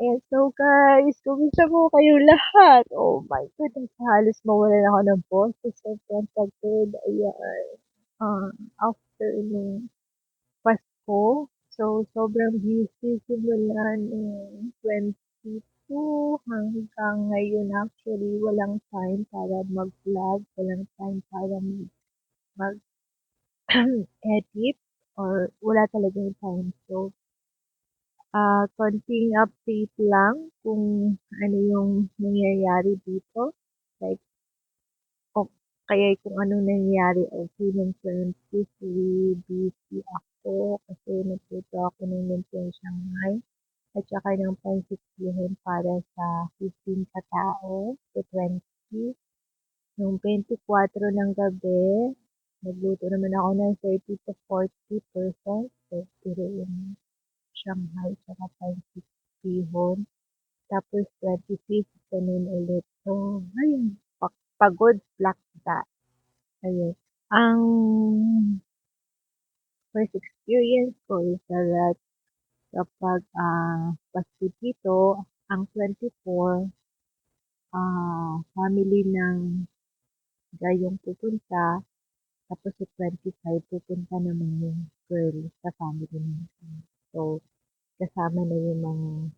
Ayan, so guys, kumusta po kayong lahat? Oh my goodness, halos mawalan ako ng boses sa pagod. Ayan, after nung Pasko, so sobrang busy simula nung 22 hanggang ngayon actually walang time para mag-vlog, walang time para mag-edit or wala talagang time. So, konting update lang kung ano yung nangyayari dito. Like, o kaya kung anong nangyayari okay nung 23 busy ako kasi nagluto ako ng lumpiang Shanghai at saka ng pancit bihon para sa 15 katao to 20. Nung 24 ng gabi, nagluto naman ako ng 30 to 40 persons. So, puro yung Shanghai tsaka pancit bihon. Tapos 25th ganun ulit. So, ayun, pagod, black that. Ayun. Ang first experience ko is that kapag Pasko dito, ang 24, family ng gayong pupunta, tapos sa 25 pupunta naman yung girl sa family namin. So, kasama na yung mga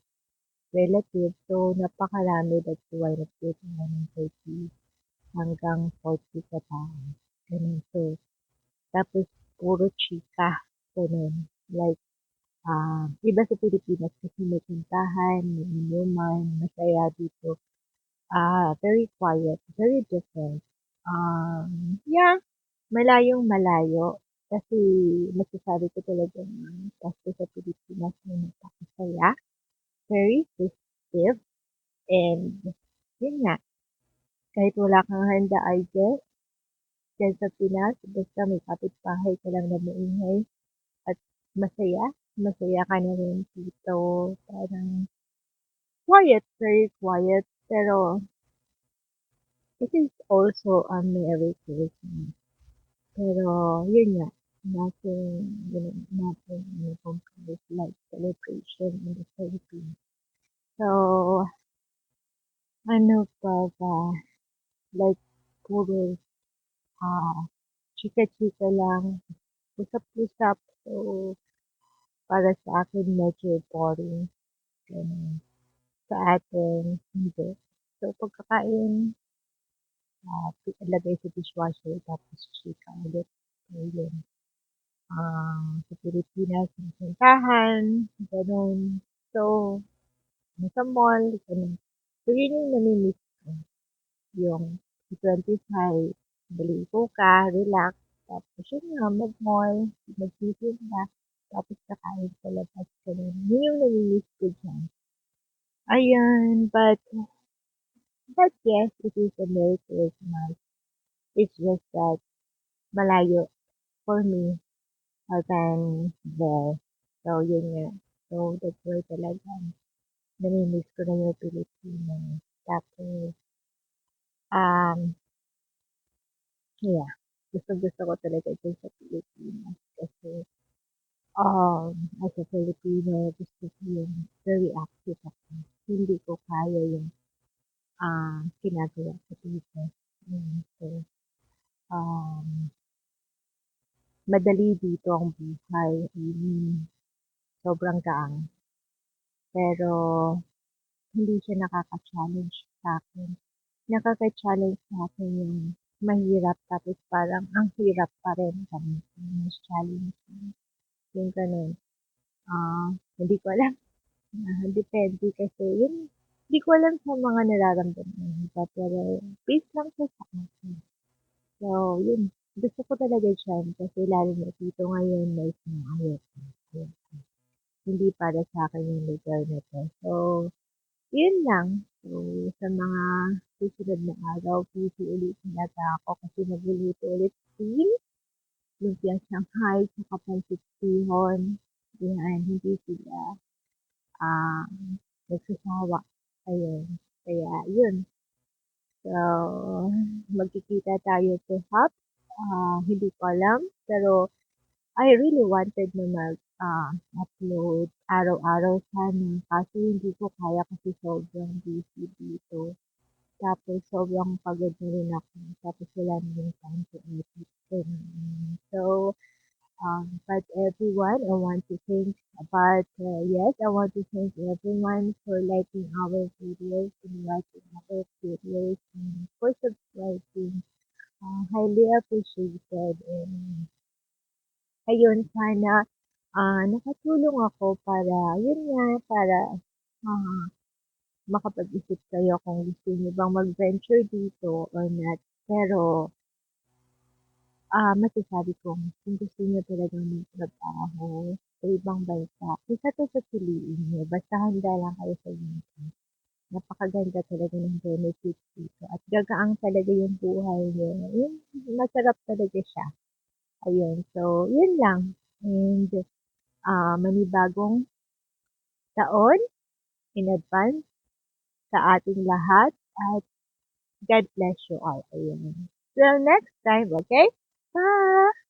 relatives. So, napakarami. That's why nagluto ako ng 30 hanggang 40 katao. Ganun. So, tapos puro chika. Ganun. Like, iba sa Pilipinas kasi may kantahan, may inuman, masaya dito. Very quiet, very different. Yeah, malayong malayo. Kasi masasabi ko talaga na Pasko sa Pilipinas ay napakasaya, very festive, and yun nga, kahit wala kang handa, I guess, dyan sa Pinas, basta may kapitbahay ka lang na maingay at masaya, masaya ka na rin dito. Parang quiet, very quiet. Pero it is also a Merry Christmas. Pero yun nga, nothing compares like celebration in the Philippines. So, ano pa ba? Like, puro ah, chika-chika lang, usap-usap. So, para sa akin medyo boring. Ganun. Sa atin, hindi. So, pagkakain, ilagay sa dishwasher, tapos chika ulit. So, yun. Sa Pilipinas, may puntahan, ganun. So, nasa mall, ganun. So, yun yung namimiss ko. Yung 25, baligo ka, relax, tapos yun nga, mag-mall, mag-visit na, tapos kakain sa labas, ganun. Yun yung namimiss ko dyan. Ayan, but yes, it is a Merry Christmas. It's just that malayo for me than there. So, yun nga. So, that's why talaga namimiss ko na yung Pilipinas. Tapos, um, yeah, gusto ko talaga dyan sa Pilipinas. Kasi, as a Filipino, gusto ko yung very active ako. Hindi ko kaya yung ginagawa sa dito. So, um, madali dito ang buhay. Sobrang gaang. Pero, hindi siya nakaka-challenge sa akin. Nakaka-challenge sa akin yung mahirap tapos parang ang hirap pa rin kami. Mas challenging. Yung ganun. Hindi ko alam. Depende kasi yun. Hindi ko alam sa mga nararamdaman ng iba. Pero based lang siya sa akin. So, yun. Gusto ko talaga siya kasi lalo na dito ngayon may ayos. Hindi para sa akin yung lugar na to. So, yun lang. So, sa mga susunod na araw, busy ulit talaga ako kasi nagluluto ulit din. Lumpiang Shanghai, saka pancit bihon. Yan, hindi sila nagsasawa. Ayun. Kaya, yun. So, magkikita tayo perhaps. Hindi ko alam. Pero, I really wanted na upload araw-araw sana, kaso hindi ko kaya kasi sobrang busy dito. Tapos sobrang pagod na rin ako, tapos wala na rin time to edit, ganun. So, but everyone, I want to thank, yes, I want to thank everyone for liking our videos and watching our videos and for subscribing. Highly appreciated. And ayun, sana nakatulong ako para, yun nga, para ah, makapag-isip kayo kung gusto niyo bang mag-venture dito or not. Pero masasabi kong kung gusto niyo talagang magtrabaho sa ibang bansa, isa 'to sa piliin niyo basta handa lang kayo sa income. Napakaganda talaga ng benefits dito at gagaang talaga yung buhay niyo, yung masarap talaga siya, ayun. So, yun lang and, manibagong taon in advance sa ating lahat at God bless you all, ayun. Till next time, okay? Bye!